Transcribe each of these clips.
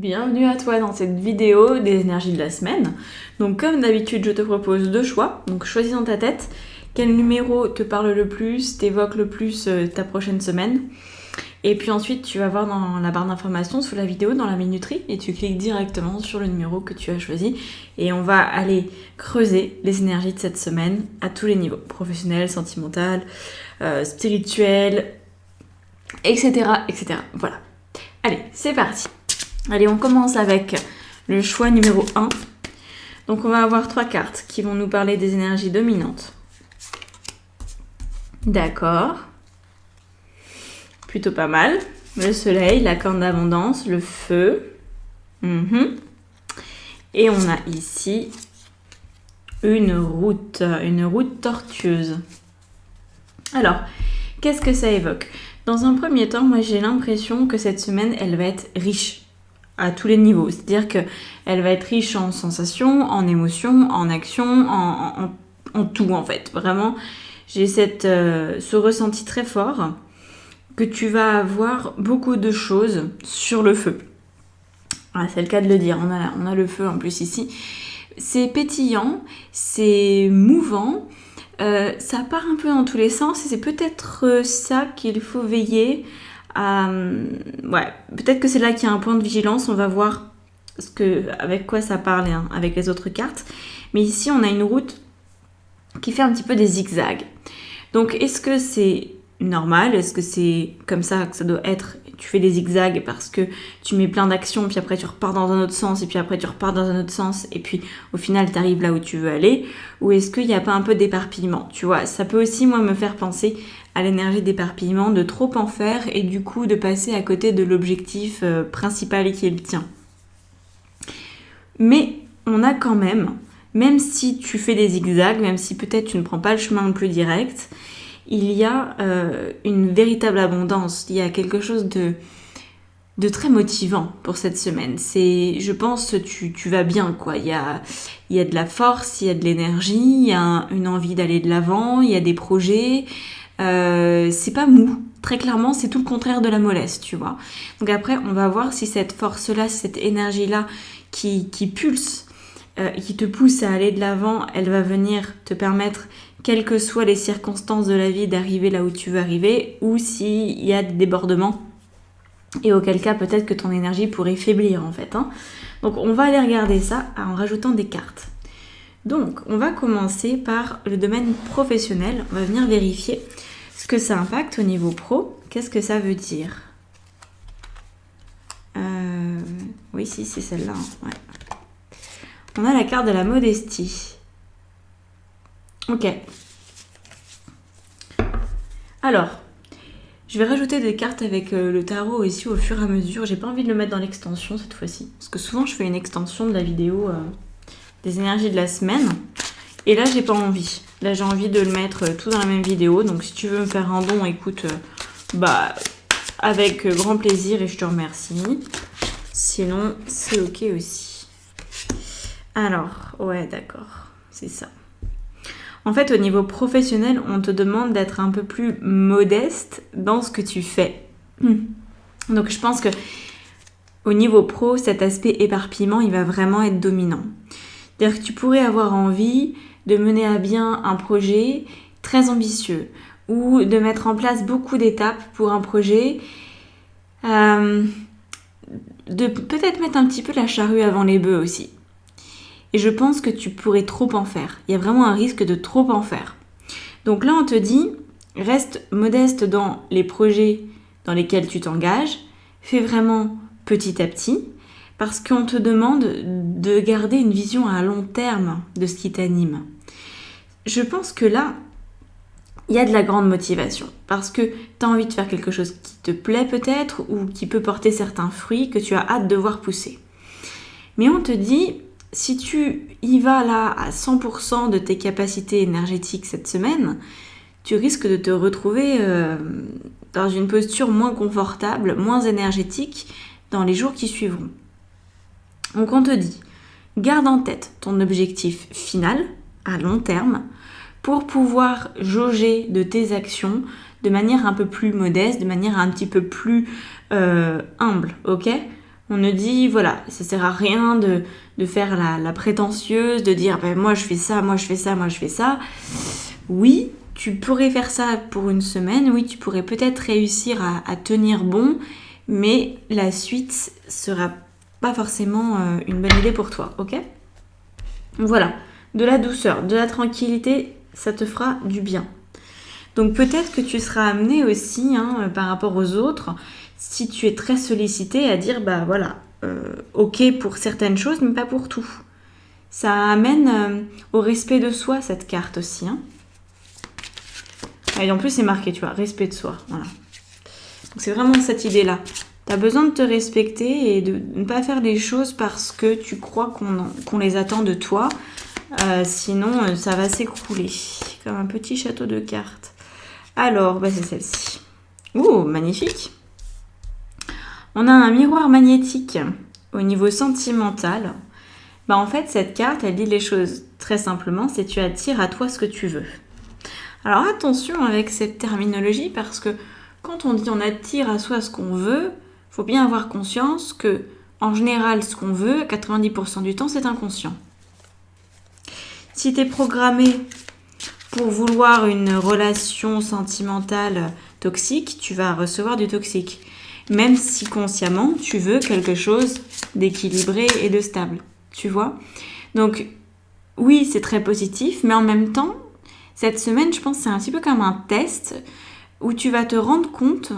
Bienvenue à toi dans cette vidéo des énergies de la semaine. Donc comme d'habitude, je te propose deux choix. Donc choisis dans ta tête quel numéro te parle le plus, t'évoque le plus ta prochaine semaine. Et puis ensuite, tu vas voir dans la barre d'informations sous la vidéo, dans la minuterie, et tu cliques directement sur le numéro que tu as choisi. Et on va aller creuser les énergies de cette semaine à tous les niveaux, professionnel, sentimental, spirituel, etc., etc. Voilà. Allez, c'est parti. Allez, on commence avec le choix numéro 1. Donc on va avoir 3 cartes qui vont nous parler des énergies dominantes. D'accord. Plutôt pas mal. Le soleil, la corne d'abondance, le feu. Et on a ici une route tortueuse. Alors, qu'est-ce que ça évoque ? Dans un premier temps, moi j'ai l'impression que cette semaine, elle va être riche à tous les niveaux. C'est-à-dire qu'elle va être riche en sensations, en émotions, en actions, en tout en fait. Vraiment, j'ai ce ressenti très fort que tu vas avoir beaucoup de choses sur le feu. Voilà, c'est le cas de le dire. On a le feu en plus ici. C'est pétillant, c'est mouvant. Ça part un peu dans tous les sens et c'est peut-être ça qu'il faut veiller à... peut-être que c'est là qu'il y a un point de vigilance. On va voir avec quoi ça parle avec les autres cartes. Mais ici, on a une route qui fait un petit peu des zigzags. Donc, est-ce que c'est normal ? Est-ce que c'est comme ça que ça doit être ? Tu fais des zigzags parce que tu mets plein d'actions, puis après tu repars dans un autre sens, et puis après tu repars dans un autre sens, et puis au final tu arrives là où tu veux aller. Ou est-ce qu'il n'y a pas un peu d'éparpillement ? Tu vois, ça peut aussi, moi, me faire penser à l'énergie d'éparpillement, de trop en faire, et du coup de passer à côté de l'objectif principal qui est le tien. Mais on a quand même si tu fais des zigzags, même si peut-être tu ne prends pas le chemin le plus direct, il y a une véritable abondance, il y a quelque chose de très motivant pour cette semaine. Je pense, tu vas bien, quoi. Il y a de la force, il y a de l'énergie, il y a une envie d'aller de l'avant, il y a des projets. C'est pas mou. Très clairement, c'est tout le contraire de la mollesse, tu vois. Donc après, on va voir si cette force-là, si cette énergie-là qui pulse, qui te pousse à aller de l'avant, elle va venir te permettre, quelles que soient les circonstances de la vie, d'arriver là où tu veux arriver, ou s'il y a des débordements, et auquel cas peut-être que ton énergie pourrait faiblir en fait. Donc on va aller regarder ça en rajoutant des cartes. Donc on va commencer par le domaine professionnel, on va venir vérifier ce que ça impacte au niveau pro. Qu'est-ce que ça veut dire ? Oui, si, c'est celle-là. Ouais. On a la carte de la modestie. Ok. Alors, je vais rajouter des cartes avec le tarot ici au fur et à mesure. J'ai pas envie de le mettre dans l'extension cette fois-ci. Parce que souvent, je fais une extension de la vidéo des énergies de la semaine. Et là, j'ai pas envie. Là, j'ai envie de le mettre tout dans la même vidéo. Donc, si tu veux me faire un don, écoute, avec grand plaisir et je te remercie. Sinon, c'est ok aussi. Alors, ouais, d'accord. C'est ça. En fait, au niveau professionnel, on te demande d'être un peu plus modeste dans ce que tu fais. Donc, je pense que au niveau pro, cet aspect éparpillement, il va vraiment être dominant. C'est-à-dire que tu pourrais avoir envie de mener à bien un projet très ambitieux ou de mettre en place beaucoup d'étapes pour un projet, de peut-être mettre un petit peu la charrue avant les bœufs aussi. Et je pense que tu pourrais trop en faire. Il y a vraiment un risque de trop en faire. Donc là, on te dit, reste modeste dans les projets dans lesquels tu t'engages. Fais vraiment petit à petit. Parce qu'on te demande de garder une vision à long terme de ce qui t'anime. Je pense que là, il y a de la grande motivation. Parce que tu as envie de faire quelque chose qui te plaît peut-être ou qui peut porter certains fruits que tu as hâte de voir pousser. Mais on te dit... Si tu y vas là à 100% de tes capacités énergétiques cette semaine, tu risques de te retrouver dans une posture moins confortable, moins énergétique dans les jours qui suivront. Donc on te dit, garde en tête ton objectif final à long terme pour pouvoir jauger de tes actions de manière un peu plus modeste, de manière un petit peu plus humble, ok ? On nous dit, voilà, ça sert à rien de faire la prétentieuse, de dire, ben, moi je fais ça, moi je fais ça, moi je fais ça. Oui, tu pourrais faire ça pour une semaine, oui, tu pourrais peut-être réussir à tenir bon, mais la suite sera pas forcément une bonne idée pour toi, ok? Voilà, de la douceur, de la tranquillité, ça te fera du bien. Donc peut-être que tu seras amené aussi, par rapport aux autres, si tu es très sollicité, à dire, bah voilà, ok pour certaines choses, mais pas pour tout. Ça amène au respect de soi, cette carte aussi. Et en plus, c'est marqué, tu vois, respect de soi. Voilà. Donc c'est vraiment cette idée-là. Tu as besoin de te respecter et de ne pas faire les choses parce que tu crois qu'on les attend de toi. Sinon, ça va s'écrouler. Comme un petit château de cartes. Alors, bah, c'est celle-ci. Oh, magnifique. On a un miroir magnétique au niveau sentimental. Bah, en fait, cette carte, elle dit les choses très simplement. C'est tu attires à toi ce que tu veux. Alors attention avec cette terminologie parce que quand on dit on attire à soi ce qu'on veut, il faut bien avoir conscience que en général ce qu'on veut, 90% du temps, c'est inconscient. Si tu es programmé pour vouloir une relation sentimentale toxique, tu vas recevoir du toxique. Même si consciemment, tu veux quelque chose d'équilibré et de stable. Tu vois ? Donc, oui, c'est très positif, mais en même temps, cette semaine, je pense que c'est un petit peu comme un test où tu vas te rendre compte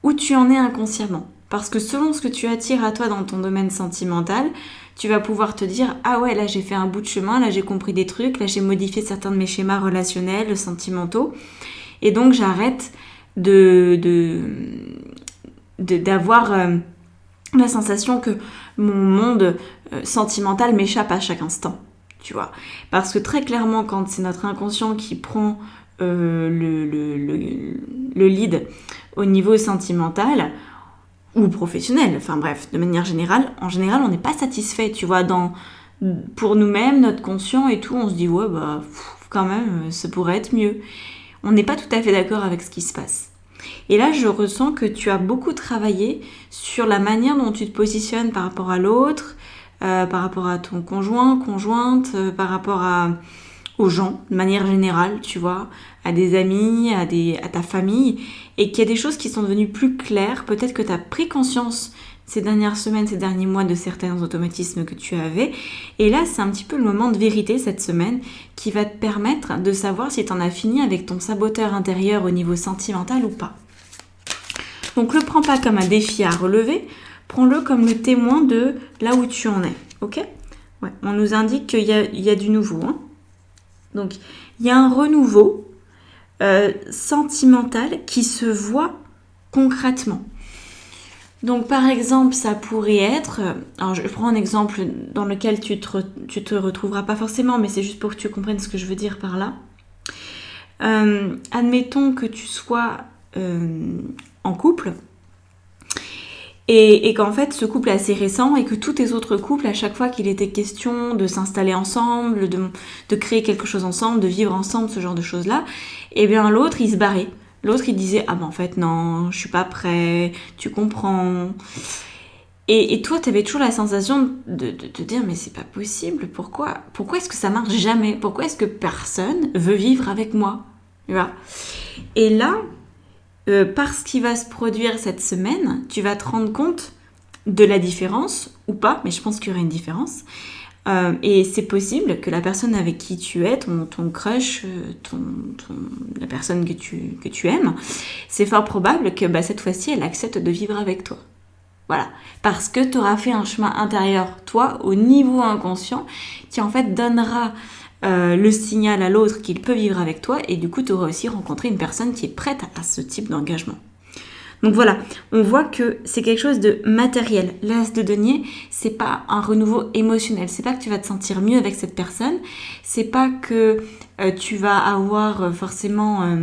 où tu en es inconsciemment. Parce que selon ce que tu attires à toi dans ton domaine sentimental, tu vas pouvoir te dire « Ah ouais, là j'ai fait un bout de chemin, là j'ai compris des trucs, là j'ai modifié certains de mes schémas relationnels, sentimentaux. Et donc j'arrête d'avoir la sensation que mon monde sentimental m'échappe à chaque instant. » Tu vois, parce que très clairement, quand c'est notre inconscient qui prend le lead au niveau sentimental ou professionnel, enfin bref, de manière générale, en général, on n'est pas satisfait, tu vois, pour nous-mêmes, notre conscient et tout, on se dit, ouais, bah, quand même, ça pourrait être mieux. On n'est pas tout à fait d'accord avec ce qui se passe. Et là, je ressens que tu as beaucoup travaillé sur la manière dont tu te positionnes par rapport à l'autre, par rapport à ton conjoint, conjointe, par rapport aux gens, de manière générale, tu vois, à des amis, à ta famille, et qu'il y a des choses qui sont devenues plus claires. Peut-être que tu as pris conscience ces dernières semaines, ces derniers mois de certains automatismes que tu avais. Et là, c'est un petit peu le moment de vérité cette semaine qui va te permettre de savoir si tu en as fini avec ton saboteur intérieur au niveau sentimental ou pas. Donc, le prends pas comme un défi à relever, prends-le comme le témoin de là où tu en es, ok ? Ouais, on nous indique qu'il y a du nouveau. Donc, il y a un renouveau sentimental qui se voit concrètement. Donc, par exemple, ça pourrait être... Alors, je prends un exemple dans lequel tu te retrouveras pas forcément, mais c'est juste pour que tu comprennes ce que je veux dire par là. Admettons que tu sois en couple et qu'en fait ce couple est assez récent et que tous tes autres couples, à chaque fois qu'il était question de s'installer ensemble, de créer quelque chose ensemble, de vivre ensemble, ce genre de choses-là, et bien l'autre il se barrait. L'autre il disait « Ah ben en fait non, je suis pas prêt, tu comprends ». Et toi, tu avais toujours la sensation de te dire « Mais c'est pas possible, pourquoi est-ce que ça marche jamais ? Pourquoi est-ce que personne veut vivre avec moi ?» Tu vois ? Et là, parce qu'il va se produire cette semaine, tu vas te rendre compte de la différence, ou pas, mais je pense qu'il y aura une différence. Et c'est possible que la personne avec qui tu es, ton crush, la personne que tu aimes, c'est fort probable que cette fois-ci, elle accepte de vivre avec toi. Voilà, parce que tu auras fait un chemin intérieur, toi, au niveau inconscient, qui en fait donnera le signal à l'autre qu'il peut vivre avec toi, et du coup, tu auras aussi rencontré une personne qui est prête à ce type d'engagement. Donc voilà, on voit que c'est quelque chose de matériel. L'as de denier, c'est pas un renouveau émotionnel. C'est pas que tu vas te sentir mieux avec cette personne. C'est pas que tu vas avoir forcément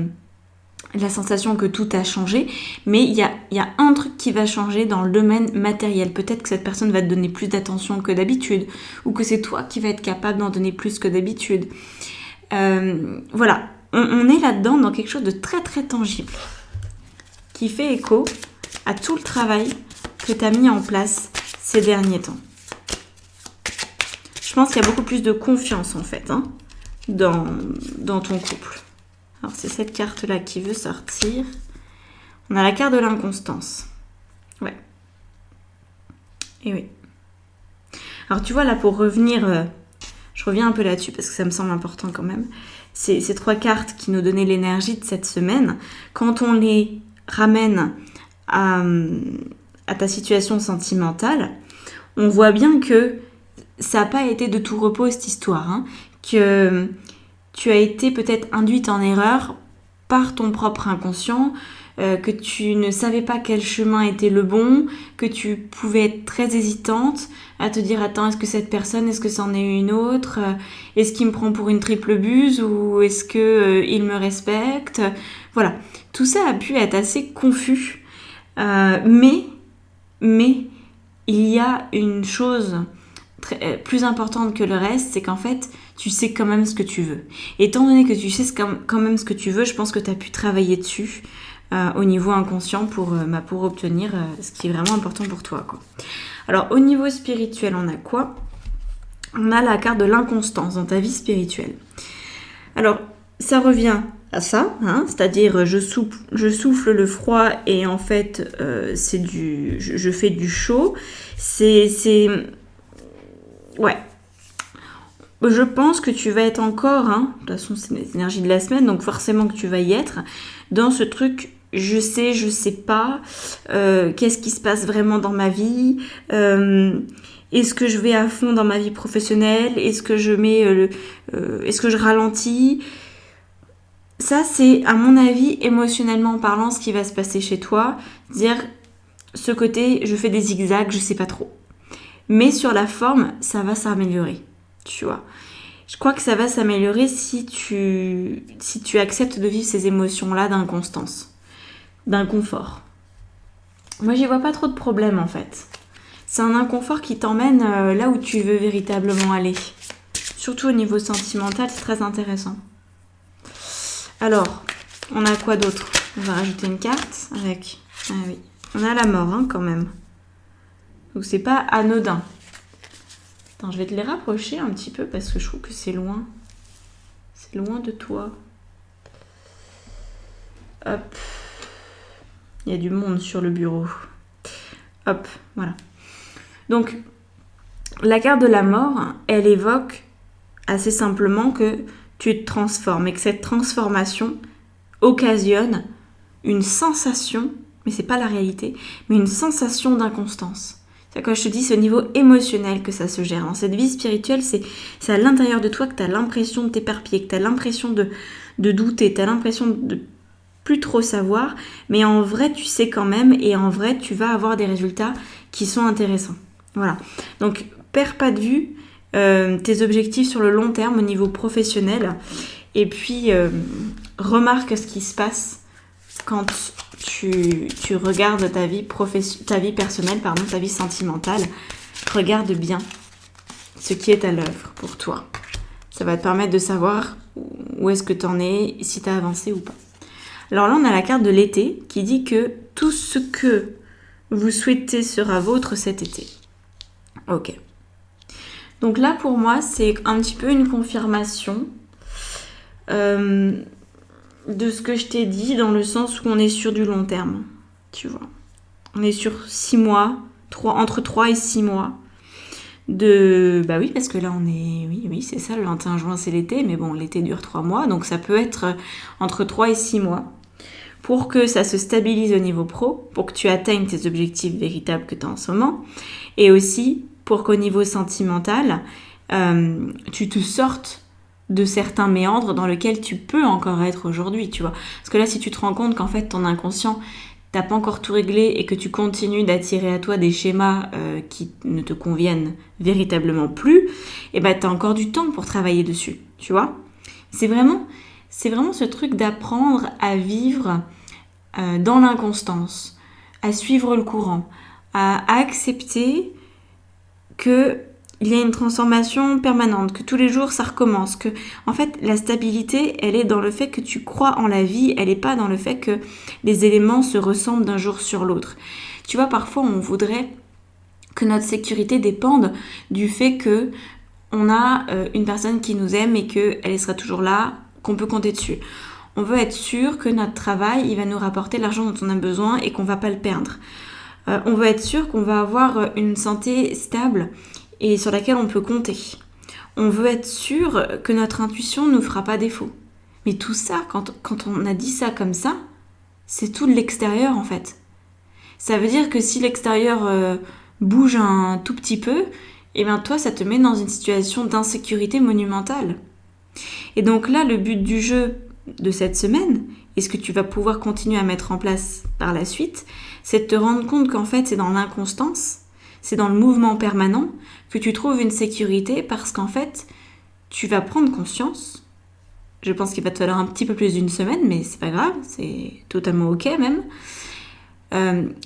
la sensation que tout a changé. Mais il y a un truc qui va changer dans le domaine matériel. Peut-être que cette personne va te donner plus d'attention que d'habitude. Ou que c'est toi qui vas être capable d'en donner plus que d'habitude. Voilà, on est là-dedans dans quelque chose de très très tangible, qui fait écho à tout le travail que tu as mis en place ces derniers temps. Je pense qu'il y a beaucoup plus de confiance en fait dans ton couple. Alors c'est cette carte-là qui veut sortir. On a la carte de l'inconstance. Ouais. Et oui. Alors tu vois là pour revenir, je reviens un peu là-dessus parce que ça me semble important quand même. Ces 3 cartes qui nous donnaient l'énergie de cette semaine, quand on les ramène à ta situation sentimentale, on voit bien que ça n'a pas été de tout repos cette histoire, hein, que tu as été peut-être induite en erreur par ton propre inconscient, que tu ne savais pas quel chemin était le bon, que tu pouvais être très hésitante à te dire attends, est-ce que cette personne, est-ce que c'en est une autre, est-ce qu'il me prend pour une triple buse ou est-ce que il me respecte, voilà, tout ça a pu être assez confus, mais il y a une chose plus importante que le reste, c'est qu'en fait tu sais quand même ce que tu veux. Étant donné que tu sais quand même ce que tu veux, je pense que tu as pu travailler dessus au niveau inconscient pour obtenir ce qui est vraiment important pour toi, quoi. Alors au niveau spirituel, on a quoi? On a la carte de l'inconstance dans ta vie spirituelle. Alors ça revient à ça, hein, c'est-à-dire je souffle le froid et en fait je fais du chaud. Ouais. Je pense que tu vas être encore, hein, de toute façon c'est les énergies de la semaine, donc forcément que tu vas y être, dans ce truc, je sais pas, qu'est-ce qui se passe vraiment dans ma vie, est-ce que je vais à fond dans ma vie professionnelle, est-ce que je ralentis? Ça c'est à mon avis, émotionnellement parlant, ce qui va se passer chez toi, dire ce côté, je fais des zigzags, je sais pas trop. Mais sur la forme, ça va s'améliorer, tu vois. Je crois que ça va s'améliorer si tu acceptes de vivre ces émotions-là d'inconstance, d'inconfort. Moi, j'y vois pas trop de problème, en fait. C'est un inconfort qui t'emmène là où tu veux véritablement aller. Surtout au niveau sentimental, c'est très intéressant. Alors, on a quoi d'autre? On va rajouter une carte avec... Ah oui, on a la mort, hein, quand même. Donc c'est pas anodin. Attends, je vais te les rapprocher un petit peu parce que je trouve que c'est loin. C'est loin de toi. Hop. Il y a du monde sur le bureau. Hop, voilà. Donc, la carte de la mort, elle évoque assez simplement que tu te transformes et que cette transformation occasionne une sensation, mais c'est pas la réalité, mais une sensation d'inconstance. C'est quand je te dis, c'est au niveau émotionnel que ça se gère. Dans cette vie spirituelle, c'est à l'intérieur de toi que tu as l'impression de t'éparpiller, que tu as l'impression de douter, tu as l'impression de plus trop savoir, mais en vrai, tu sais quand même, et en vrai, tu vas avoir des résultats qui sont intéressants. Voilà. Donc, perds pas de vue tes objectifs sur le long terme au niveau professionnel, et puis remarque ce qui se passe quand tu regardes ta vie personnelle, ta vie sentimentale. Regarde bien ce qui est à l'œuvre pour toi. Ça va te permettre de savoir où est-ce que tu en es, si tu as avancé ou pas. Alors là, on a la carte de l'été qui dit que tout ce que vous souhaitez sera vôtre cet été. Ok. Donc là, pour moi, c'est un petit peu une confirmation de ce que je t'ai dit, dans le sens où on est sur du long terme, tu vois. On est sur 6 mois, entre 3 et 6 mois. Bah oui, parce que là on est... Oui, c'est ça, le 21 juin c'est l'été, mais bon, l'été dure 3 mois, donc ça peut être entre 3 et 6 mois. Pour que ça se stabilise au niveau pro, pour que tu atteignes tes objectifs véritables que tu as en ce moment, et aussi pour qu'au niveau sentimental, tu te sortes de certains méandres dans lesquels tu peux encore être aujourd'hui, tu vois. Parce que là, si tu te rends compte qu'en fait, ton inconscient, t'as pas encore tout réglé et que tu continues d'attirer à toi des schémas qui ne te conviennent véritablement plus, et ben t'as encore du temps pour travailler dessus, tu vois. C'est vraiment ce truc d'apprendre à vivre dans l'inconstance, à suivre le courant, à accepter que il y a une transformation permanente, que tous les jours ça recommence, que en fait la stabilité elle est dans le fait que tu crois en la vie, elle n'est pas dans le fait que les éléments se ressemblent d'un jour sur l'autre. Tu vois, parfois on voudrait que notre sécurité dépende du fait que on a une personne qui nous aime et qu'elle sera toujours là, qu'on peut compter dessus. On veut être sûr que notre travail, il va nous rapporter l'argent dont on a besoin et qu'on va pas le perdre. On veut être sûr qu'on va avoir une santé stable et sur laquelle on peut compter. On veut être sûr que notre intuition ne nous fera pas défaut. Mais tout ça, quand on a dit ça comme ça, c'est tout de l'extérieur en fait. Ça veut dire que si l'extérieur bouge un tout petit peu, et bien toi, ça te met dans une situation d'insécurité monumentale. Et donc là, le but du jeu de cette semaine, et ce que tu vas pouvoir continuer à mettre en place par la suite, c'est de te rendre compte qu'en fait, c'est dans l'inconstance, c'est dans le mouvement permanent que tu trouves une sécurité parce qu'en fait, tu vas prendre conscience. Je pense qu'il va te falloir un petit peu plus d'une semaine, mais c'est pas grave, c'est totalement ok même.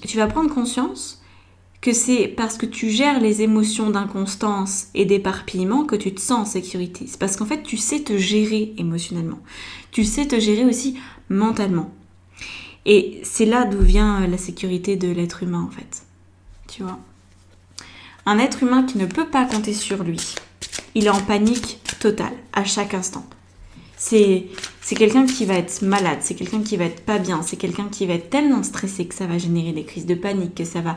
Tu vas prendre conscience que c'est parce que tu gères les émotions d'inconstance et d'éparpillement que tu te sens en sécurité. C'est parce qu'en fait, tu sais te gérer émotionnellement. Tu sais te gérer aussi mentalement. Et c'est là d'où vient la sécurité de l'être humain, en fait. Tu vois ? Un être humain qui ne peut pas compter sur lui, il est en panique totale, à chaque instant. C'est quelqu'un qui va être malade, c'est quelqu'un qui va être pas bien, c'est quelqu'un qui va être tellement stressé que ça va générer des crises de panique, que ça va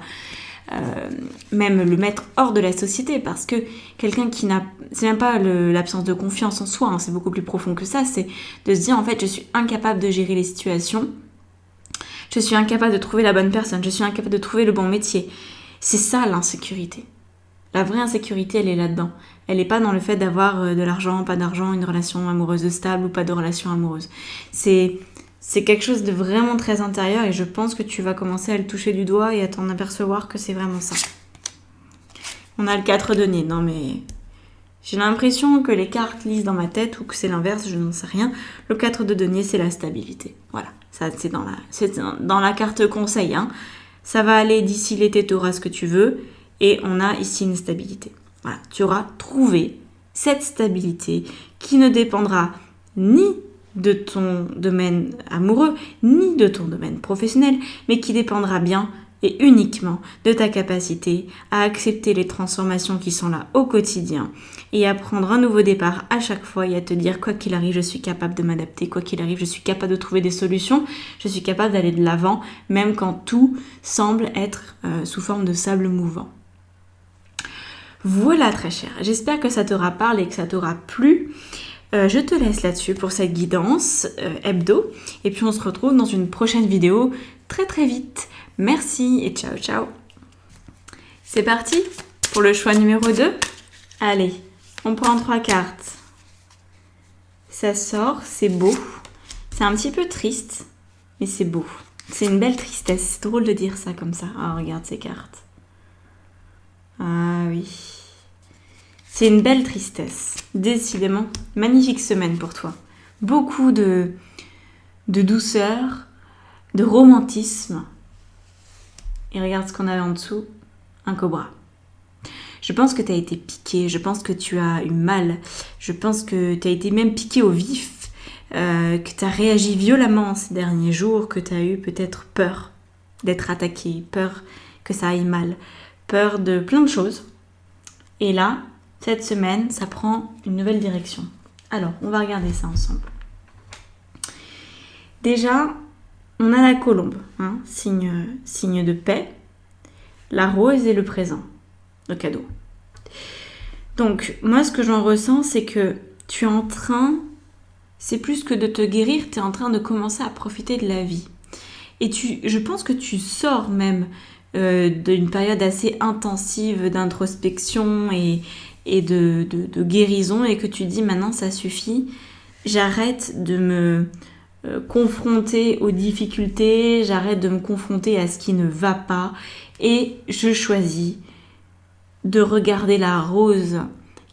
même le mettre hors de la société, parce que quelqu'un qui n'a... C'est même pas l'absence de confiance en soi, hein, c'est beaucoup plus profond que ça, c'est de se dire en fait je suis incapable de gérer les situations, je suis incapable de trouver la bonne personne, je suis incapable de trouver le bon métier. C'est ça l'insécurité. La vraie insécurité, elle est là-dedans. Elle n'est pas dans le fait d'avoir de l'argent, pas d'argent, une relation amoureuse stable ou pas de relation amoureuse. C'est quelque chose de vraiment très intérieur et je pense que tu vas commencer à le toucher du doigt et à t'en apercevoir que c'est vraiment ça. On a le 4 de denier. Non mais j'ai l'impression que les cartes lisent dans ma tête ou que c'est l'inverse, je n'en sais rien. Le 4 de denier, c'est la stabilité. Voilà, ça c'est dans la carte conseil. Hein. Ça va aller d'ici l'été, tu auras ce que tu veux. Et on a ici une stabilité. Voilà, tu auras trouvé cette stabilité qui ne dépendra ni de ton domaine amoureux, ni de ton domaine professionnel, mais qui dépendra bien et uniquement de ta capacité à accepter les transformations qui sont là au quotidien et à prendre un nouveau départ à chaque fois et à te dire quoi qu'il arrive, je suis capable de m'adapter, quoi qu'il arrive, je suis capable de trouver des solutions, je suis capable d'aller de l'avant, même quand tout semble être sous forme de sable mouvant. Voilà très cher, j'espère que ça t'aura parlé et que ça t'aura plu. Je te laisse là-dessus pour cette guidance hebdo et puis on se retrouve dans une prochaine vidéo très très vite. Merci et ciao ciao. C'est parti pour le choix numéro 2. Allez, on prend 3 cartes. Ça sort, c'est beau. C'est un petit peu triste, mais c'est beau. C'est une belle tristesse, c'est drôle de dire ça comme ça. Ah, regarde ces cartes. Ah oui. C'est une belle tristesse. Décidément, magnifique semaine pour toi. Beaucoup de douceur, de romantisme. Et regarde ce qu'on avait en dessous, un cobra. Je pense que tu as été piqué, je pense que tu as eu mal, je pense que tu as été même piqué au vif, que tu as réagi violemment ces derniers jours, que tu as eu peut-être peur d'être attaqué, peur que ça aille mal, peur de plein de choses. Et là, cette semaine, ça prend une nouvelle direction. Alors, on va regarder ça ensemble. Déjà, on a la colombe, hein, signe de paix, la rose et le présent, le cadeau. Donc, moi, ce que j'en ressens, c'est que tu es en train, c'est plus que de te guérir, tu es en train de commencer à profiter de la vie. Et je pense que tu sors même d'une période assez intensive d'introspection et de guérison et que tu dis maintenant ça suffit, j'arrête de me confronter aux difficultés, j'arrête de me confronter à ce qui ne va pas et je choisis de regarder la rose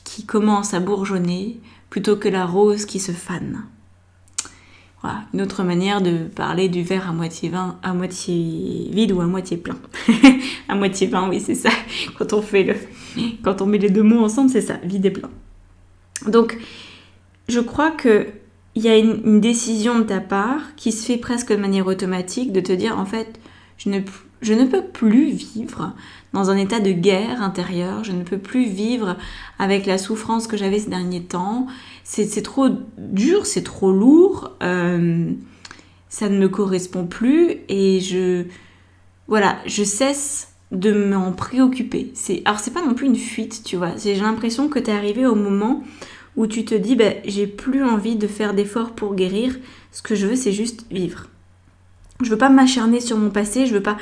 qui commence à bourgeonner plutôt que la rose qui se fane. Voilà, une autre manière de parler du verre à moitié vide ou à moitié plein. À moitié plein, oui, c'est ça. Quand on met les deux mots ensemble, c'est ça, vide et plein. Donc, je crois que il y a une décision de ta part qui se fait presque de manière automatique de te dire, en fait, Je ne peux plus vivre dans un état de guerre intérieure, je ne peux plus vivre avec la souffrance que j'avais ces derniers temps. C'est trop dur, c'est trop lourd, ça ne me correspond plus et je cesse de m'en préoccuper. Alors c'est pas non plus une fuite, tu vois. J'ai l'impression que t'es arrivé au moment où tu te dis j'ai plus envie de faire d'efforts pour guérir. Ce que je veux, c'est juste vivre. Je veux pas m'acharner sur mon passé, je veux pas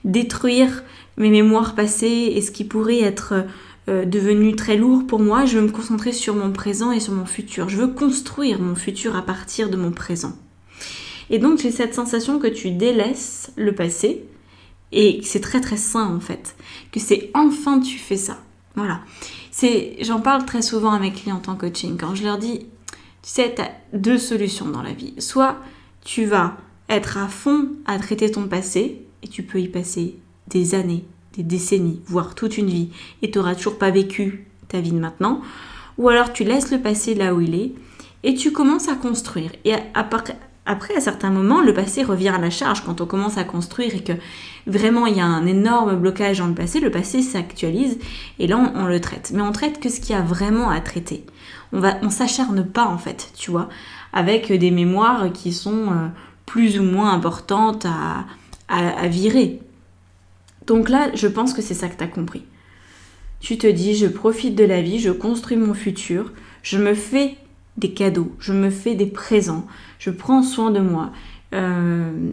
détruire mes mémoires passées et ce qui pourrait être devenu très lourd pour moi. Je veux me concentrer sur mon présent et sur mon futur. Je veux construire mon futur à partir de mon présent. Et donc j'ai cette sensation que tu délaisses le passé et que c'est très très sain en fait, que c'est enfin tu fais ça. Voilà. J'en parle très souvent à mes clients en coaching quand je leur dis, tu sais, tu as 2 solutions dans la vie. Soit tu vas être à fond à traiter ton passé et tu peux y passer des années, des décennies, voire toute une vie et tu n'auras toujours pas vécu ta vie de maintenant. Ou alors tu laisses le passé là où il est et tu commences à construire. Et après, à certains moments, le passé revient à la charge. Quand on commence à construire et que vraiment il y a un énorme blocage dans le passé s'actualise et là on le traite. Mais on traite que ce qu'il y a vraiment à traiter. On s'acharne pas en fait, tu vois, avec des mémoires qui sont plus ou moins importantes à virer. Donc là, je pense que c'est ça que tu as compris. Tu te dis, je profite de la vie, je construis mon futur, je me fais des cadeaux, je me fais des présents, je prends soin de moi.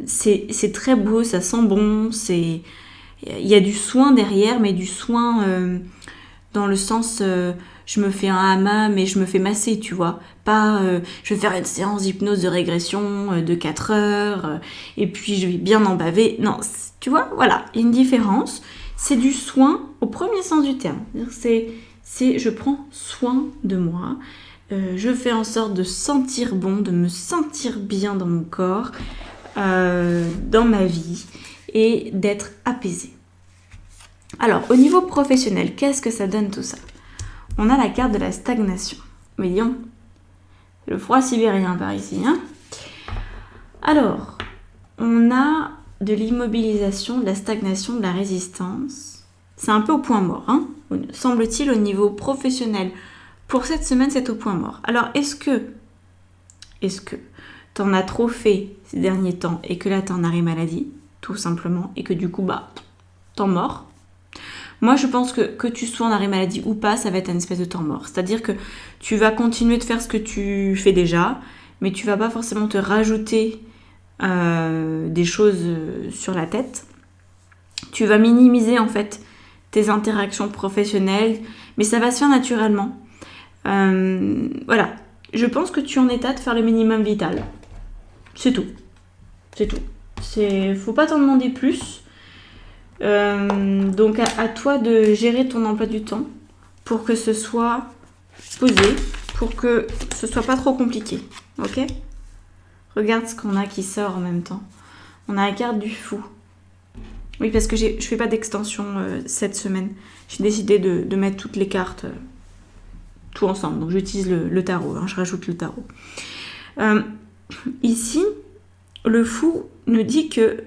C'est très beau, ça sent bon, il y a du soin derrière, mais du soin dans le sens je me fais un hammam mais je me fais masser, tu vois. Pas je vais faire une séance d'hypnose de régression de 4 heures et puis je vais bien en baver. Non, tu vois, voilà, il y a une différence. C'est du soin au premier sens du terme. C'est je prends soin de moi. Je fais en sorte de sentir bon, de me sentir bien dans mon corps, dans ma vie et d'être apaisée. Alors, au niveau professionnel, qu'est-ce que ça donne tout ça ? On a la carte de la stagnation. Voyons, le froid sibérien par ici. Hein. Alors, on a de l'immobilisation, de la stagnation, de la résistance. C'est un peu au point mort, hein, semble-t-il, au niveau professionnel. Pour cette semaine, c'est au point mort. Alors, est-ce que t'en as trop fait ces derniers temps et que là, t'es en arrêt maladie, tout simplement, et que du coup, t'en mords ? Moi, je pense que tu sois en arrêt maladie ou pas, ça va être une espèce de temps mort. C'est-à-dire que tu vas continuer de faire ce que tu fais déjà, mais tu vas pas forcément te rajouter des choses sur la tête. Tu vas minimiser, en fait, tes interactions professionnelles, mais ça va se faire naturellement. Voilà, je pense que tu es en état de faire le minimum vital. C'est tout. Faut pas t'en demander plus. Donc à toi de gérer ton emploi du temps pour que ce soit posé, pour que ce soit pas trop compliqué. Ok ? Regarde ce qu'on a qui sort en même temps. On a la carte du fou. Oui, parce que je fais pas d'extension cette semaine. J'ai décidé de mettre toutes les cartes tout ensemble. Donc j'utilise le tarot, hein, je rajoute le tarot. Ici, le fou nous dit que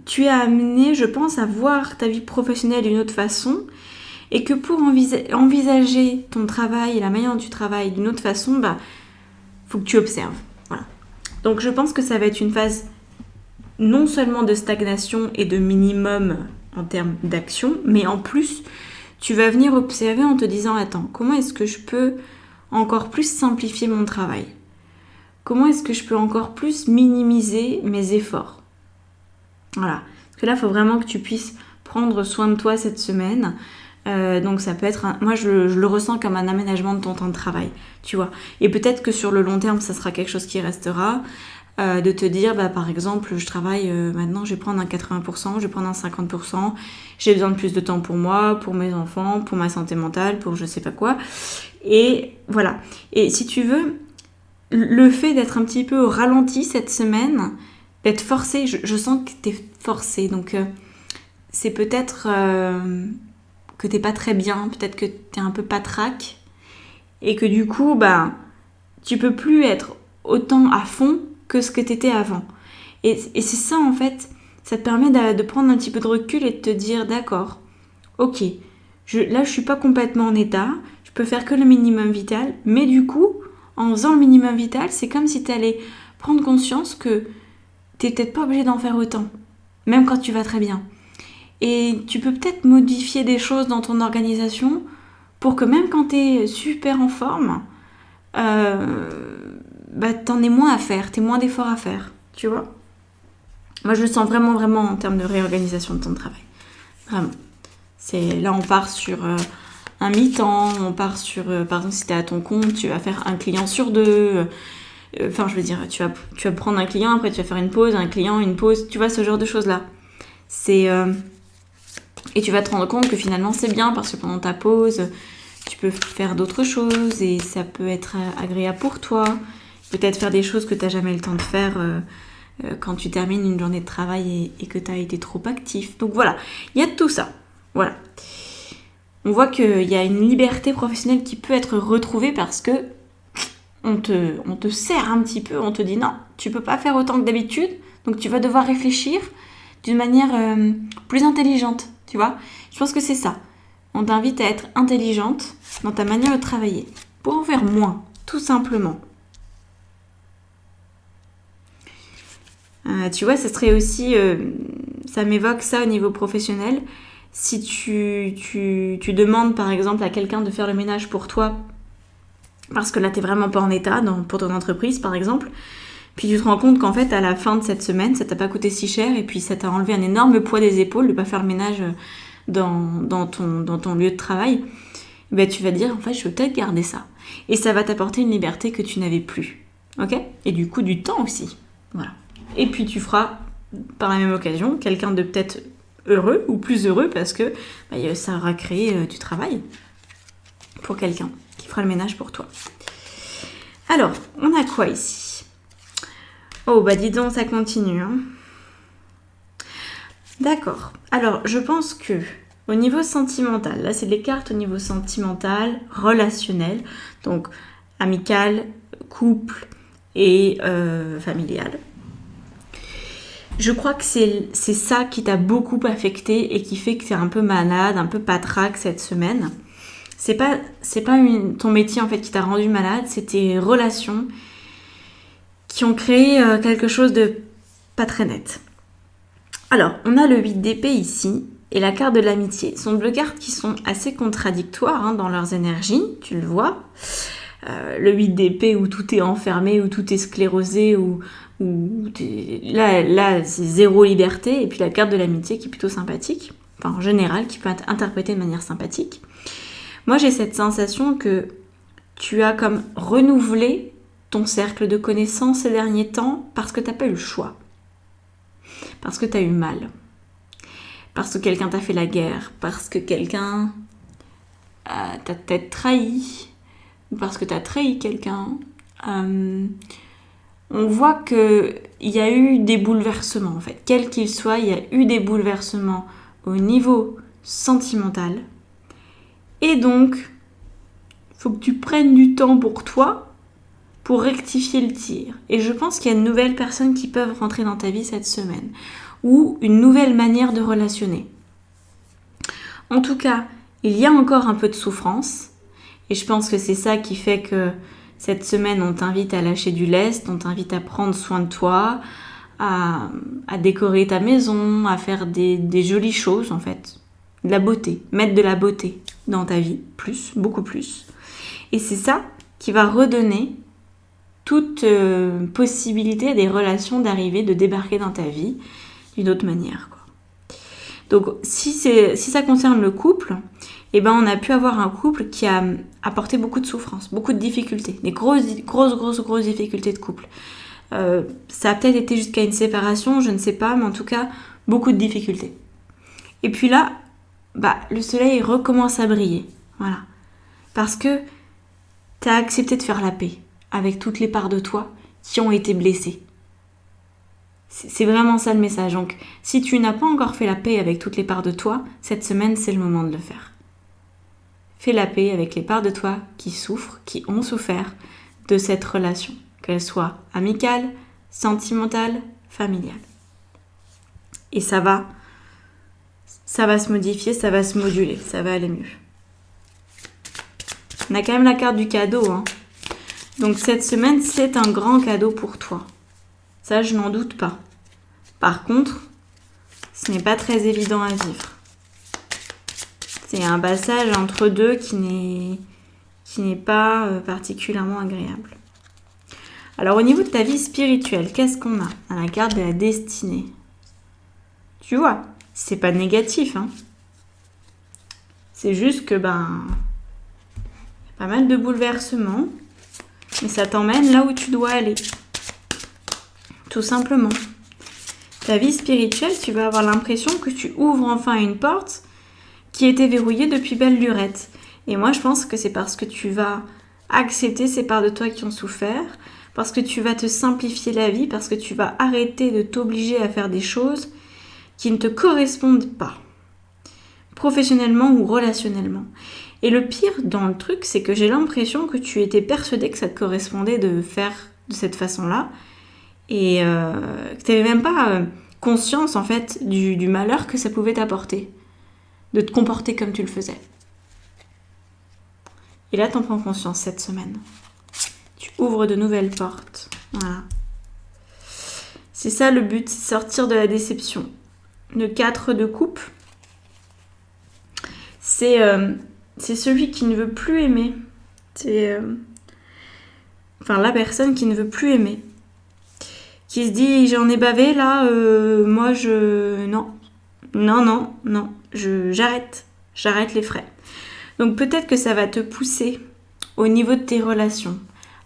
tu es amené, je pense, à voir ta vie professionnelle d'une autre façon et que pour envisager ton travail et la manière dont tu travailles d'une autre façon, faut que tu observes. Voilà. Donc je pense que ça va être une phase non seulement de stagnation et de minimum en termes d'action, mais en plus, tu vas venir observer en te disant, attends, comment est-ce que je peux encore plus simplifier mon travail ? Comment est-ce que je peux encore plus minimiser mes efforts ? Voilà. Parce que là, il faut vraiment que tu puisses prendre soin de toi cette semaine. Donc ça peut être, moi je le ressens comme un aménagement de ton temps de travail, tu vois. Et peut-être que sur le long terme, ça sera quelque chose qui restera. De te dire, par exemple, je travaille maintenant, je vais prendre un 80%, je vais prendre un 50%, j'ai besoin de plus de temps pour moi, pour mes enfants, pour ma santé mentale, pour je sais pas quoi. Et voilà. Et si tu veux, le fait d'être un petit peu au ralenti cette semaine, d'être forcé, je sens que t'es forcé, donc c'est peut-être que t'es pas très bien, peut-être que t'es un peu patraque, et que du coup, tu peux plus être autant à fond que ce que t'étais avant. Et c'est ça, en fait, ça te permet de prendre un petit peu de recul et de te dire, d'accord, ok, là, je suis pas complètement en état, je peux faire que le minimum vital, mais du coup, en faisant le minimum vital, c'est comme si tu allais prendre conscience que tu n'es peut-être pas obligé d'en faire autant, même quand tu vas très bien. Et tu peux peut-être modifier des choses dans ton organisation pour que même quand tu es super en forme, t'en aies moins à faire, t'aies moins d'efforts à faire, tu vois. Moi, je le sens vraiment, vraiment en termes de réorganisation de ton travail. Vraiment. Là, on part sur un mi-temps, on part sur, par exemple, si tu es à ton compte, tu vas faire un client sur deux. Enfin, je veux dire, tu vas prendre un client, après tu vas faire une pause, un client, une pause, tu vois, ce genre de choses-là. Et tu vas te rendre compte que finalement, c'est bien parce que pendant ta pause, tu peux faire d'autres choses et ça peut être agréable pour toi. Peut-être faire des choses que tu n'as jamais le temps de faire quand tu termines une journée de travail et que tu as été trop actif. Donc voilà, il y a tout ça. Voilà. On voit qu'il y a une liberté professionnelle qui peut être retrouvée parce que on te serre un petit peu, on te dit non, tu peux pas faire autant que d'habitude, donc tu vas devoir réfléchir d'une manière plus intelligente, tu vois. Je pense que c'est ça. On t'invite à être intelligente dans ta manière de travailler pour en faire moins, tout simplement. Tu vois, ça serait aussi, ça m'évoque ça au niveau professionnel. Si tu demandes par exemple à quelqu'un de faire le ménage pour toi, parce que là t'es vraiment pas en état pour ton entreprise par exemple, puis tu te rends compte qu'en fait à la fin de cette semaine, ça t'a pas coûté si cher et puis ça t'a enlevé un énorme poids des épaules de pas faire le ménage dans ton lieu de travail, ben tu vas dire en fait je veux peut-être garder ça. Et ça va t'apporter une liberté que tu n'avais plus. Ok ? Et du coup du temps aussi. Voilà. Et puis tu feras par la même occasion quelqu'un de peut-être heureux ou plus heureux parce que ça aura créé du travail pour quelqu'un qui fera le ménage pour toi. Alors, on a quoi ici ? Oh, dis donc, ça continue. Hein. D'accord. Alors, je pense que au niveau sentimental, là, c'est les cartes au niveau sentimental, relationnel, donc amical, couple et familial. Je crois que c'est ça qui t'a beaucoup affecté et qui fait que t'es un peu malade, un peu patraque cette semaine. C'est pas ton métier en fait qui t'a rendu malade, c'est tes relations qui ont créé quelque chose de pas très net. Alors, on a le 8 d'épée ici et la carte de l'amitié. Ce sont deux cartes qui sont assez contradictoires dans leurs énergies, tu le vois. Le 8 d'épée où tout est enfermé, où tout est sclérosé, où là c'est zéro liberté. Et puis la carte de l'amitié qui est plutôt sympathique, enfin en général, qui peut être interprétée de manière sympathique. Moi, j'ai cette sensation que tu as comme renouvelé ton cercle de connaissances ces derniers temps parce que tu n'as pas eu le choix. Parce que tu as eu mal. Parce que quelqu'un t'a fait la guerre. Parce que quelqu'un t'a peut-être trahi. Ou parce que tu as trahi quelqu'un. On voit qu'il y a eu des bouleversements, en fait. Quel qu'il soit, il y a eu des bouleversements au niveau sentimental. Et donc, il faut que tu prennes du temps pour toi pour rectifier le tir. Et je pense qu'il y a de nouvelles personnes qui peuvent rentrer dans ta vie cette semaine. Ou une nouvelle manière de relationner. En tout cas, il y a encore un peu de souffrance. Et je pense que c'est ça qui fait que cette semaine, on t'invite à lâcher du lest, on t'invite à prendre soin de toi, à décorer ta maison, à faire des jolies choses en fait. De la beauté, mettre de la beauté dans ta vie, beaucoup plus. Et c'est ça qui va redonner toute possibilité à des relations d'arriver, de débarquer dans ta vie d'une autre manière, quoi. Donc si ça concerne le couple, on a pu avoir un couple qui a apporté beaucoup de souffrance, beaucoup de difficultés, des grosses difficultés de couple. Ça a peut-être été jusqu'à une séparation, je ne sais pas, mais en tout cas, beaucoup de difficultés. Et puis là, le soleil recommence à briller, voilà. Parce que tu as accepté de faire la paix avec toutes les parts de toi qui ont été blessées. C'est vraiment ça le message. Donc, si tu n'as pas encore fait la paix avec toutes les parts de toi, cette semaine, c'est le moment de le faire. Fais la paix avec les parts de toi qui souffrent, qui ont souffert de cette relation, qu'elle soit amicale, sentimentale, familial. Et ça va se modifier, ça va se moduler, ça va aller mieux. On a quand même la carte du cadeau, hein. Donc cette semaine, c'est un grand cadeau pour toi. Ça, je n'en doute pas. Par contre, ce n'est pas très évident à vivre. C'est un passage entre deux qui n'est pas particulièrement agréable. Alors au niveau de ta vie spirituelle, qu'est-ce qu'on a? On a la carte de la destinée. Tu vois, c'est pas négatif, hein. C'est juste que, y a pas mal de bouleversements, mais ça t'emmène là où tu dois aller. Tout simplement. Ta vie spirituelle, tu vas avoir l'impression que tu ouvres enfin une porte qui était verrouillée depuis belle lurette. Et moi, je pense que c'est parce que tu vas accepter ces parts de toi qui ont souffert, parce que tu vas te simplifier la vie, parce que tu vas arrêter de t'obliger à faire des choses qui ne te correspondent pas, professionnellement ou relationnellement. Et le pire dans le truc, c'est que j'ai l'impression que tu étais persuadée que ça te correspondait de faire de cette façon-là, et que tu n'avais même pas conscience en fait du malheur que ça pouvait t'apporter, de te comporter comme tu le faisais. Et là, tu en prends conscience cette semaine. Tu ouvres de nouvelles portes. Voilà. C'est ça le but, c'est sortir de la déception. Le 4 de coupe, c'est celui qui ne veut plus aimer. C'est la personne qui ne veut plus aimer. Qui se dit, j'en ai bavé là, moi non, j'arrête les frais. Donc peut-être que ça va te pousser au niveau de tes relations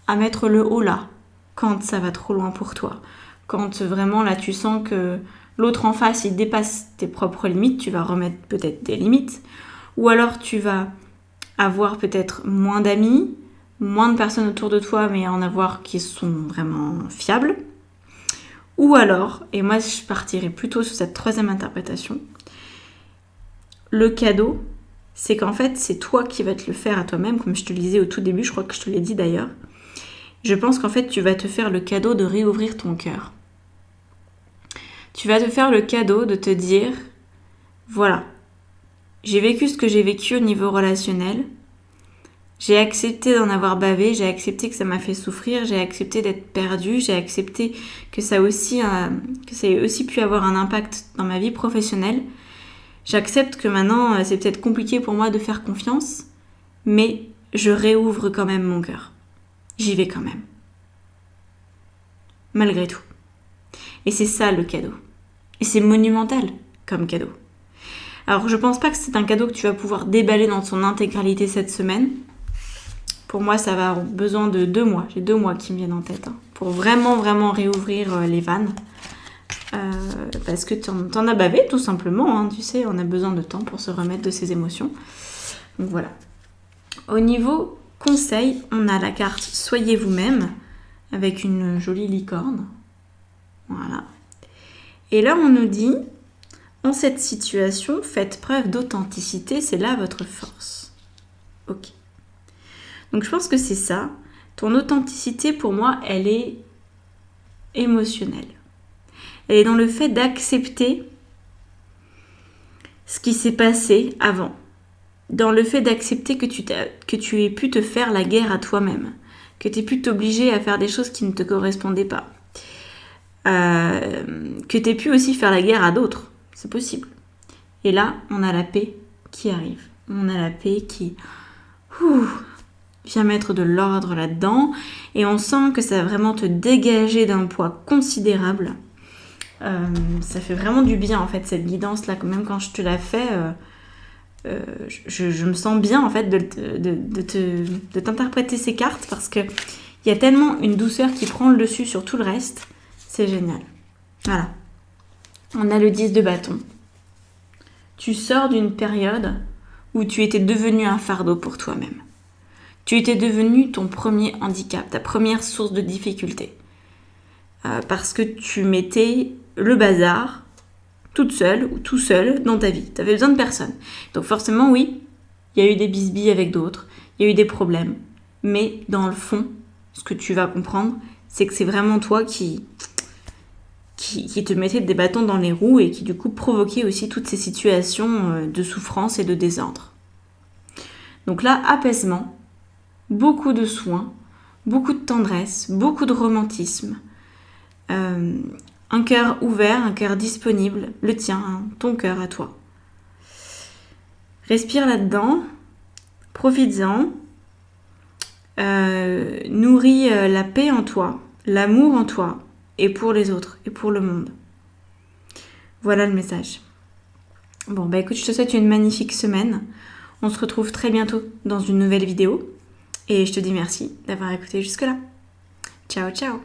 à mettre le haut là quand ça va trop loin pour toi. Quand vraiment là tu sens que l'autre en face il dépasse tes propres limites, tu vas remettre peut-être des limites. Ou alors tu vas avoir peut-être moins d'amis, moins de personnes autour de toi mais en avoir qui sont vraiment fiables. Ou alors, et moi je partirais plutôt sur cette troisième interprétation, le cadeau, c'est qu'en fait c'est toi qui vas te le faire à toi-même, comme je te le disais au tout début, je crois que je te l'ai dit d'ailleurs. Je pense qu'en fait tu vas te faire le cadeau de réouvrir ton cœur. Tu vas te faire le cadeau de te dire, voilà, j'ai vécu ce que j'ai vécu au niveau relationnel, j'ai accepté d'en avoir bavé, j'ai accepté que ça m'a fait souffrir, j'ai accepté d'être perdue, j'ai accepté que ça ait aussi pu avoir un impact dans ma vie professionnelle. J'accepte que maintenant, c'est peut-être compliqué pour moi de faire confiance, mais je réouvre quand même mon cœur. J'y vais quand même. Malgré tout. Et c'est ça le cadeau. Et c'est monumental comme cadeau. Alors je pense pas que c'est un cadeau que tu vas pouvoir déballer dans son intégralité cette semaine. Pour moi, ça va avoir besoin de 2 mois. J'ai 2 mois qui me viennent en tête. Pour vraiment réouvrir les vannes. Parce que t'en as bavé, tout simplement. Hein, tu sais, on a besoin de temps pour se remettre de ses émotions. Donc voilà. Au niveau conseil, on a la carte « Soyez vous-même » avec une jolie licorne. Voilà. Et là, on nous dit « En cette situation, faites preuve d'authenticité, c'est là votre force. » Ok. Donc je pense que c'est ça. Ton authenticité, pour moi, elle est émotionnelle. Elle est dans le fait d'accepter ce qui s'est passé avant. Dans le fait d'accepter que tu aies pu te faire la guerre à toi-même. Que tu aies pu t'obliger à faire des choses qui ne te correspondaient pas. Que tu aies pu aussi faire la guerre à d'autres. C'est possible. Et là, on a la paix qui arrive. On a la paix qui vient mettre de l'ordre là-dedans. Et on sent que ça va vraiment te dégager d'un poids considérable. Ça fait vraiment du bien en fait cette guidance là, même quand je te la fais, je me sens bien en fait de t'interpréter ces cartes parce que il y a tellement une douceur qui prend le dessus sur tout le reste, c'est génial. Voilà, on a le 10 de bâton. Tu sors d'une période où tu étais devenu un fardeau pour toi-même. Tu étais devenu ton premier handicap, ta première source de difficulté. Parce que tu mettais le bazar toute seule ou tout seul dans ta vie. Tu avais besoin de personne. Donc forcément, oui, il y a eu des bisbilles avec d'autres, il y a eu des problèmes. Mais dans le fond, ce que tu vas comprendre, c'est que c'est vraiment toi qui qui te mettaient des bâtons dans les roues et qui du coup provoquaient aussi toutes ces situations de souffrance et de désordre. Donc là, apaisement, beaucoup de soins, beaucoup de tendresse, beaucoup de romantisme, un cœur ouvert, un cœur disponible, le tien, hein, ton cœur à toi. Respire là-dedans, profites-en, nourris la paix en toi, l'amour en toi, et pour les autres, et pour le monde. Voilà le message. Bon, bah écoute, je te souhaite une magnifique semaine. On se retrouve très bientôt dans une nouvelle vidéo. Et je te dis merci d'avoir écouté jusque-là. Ciao, ciao!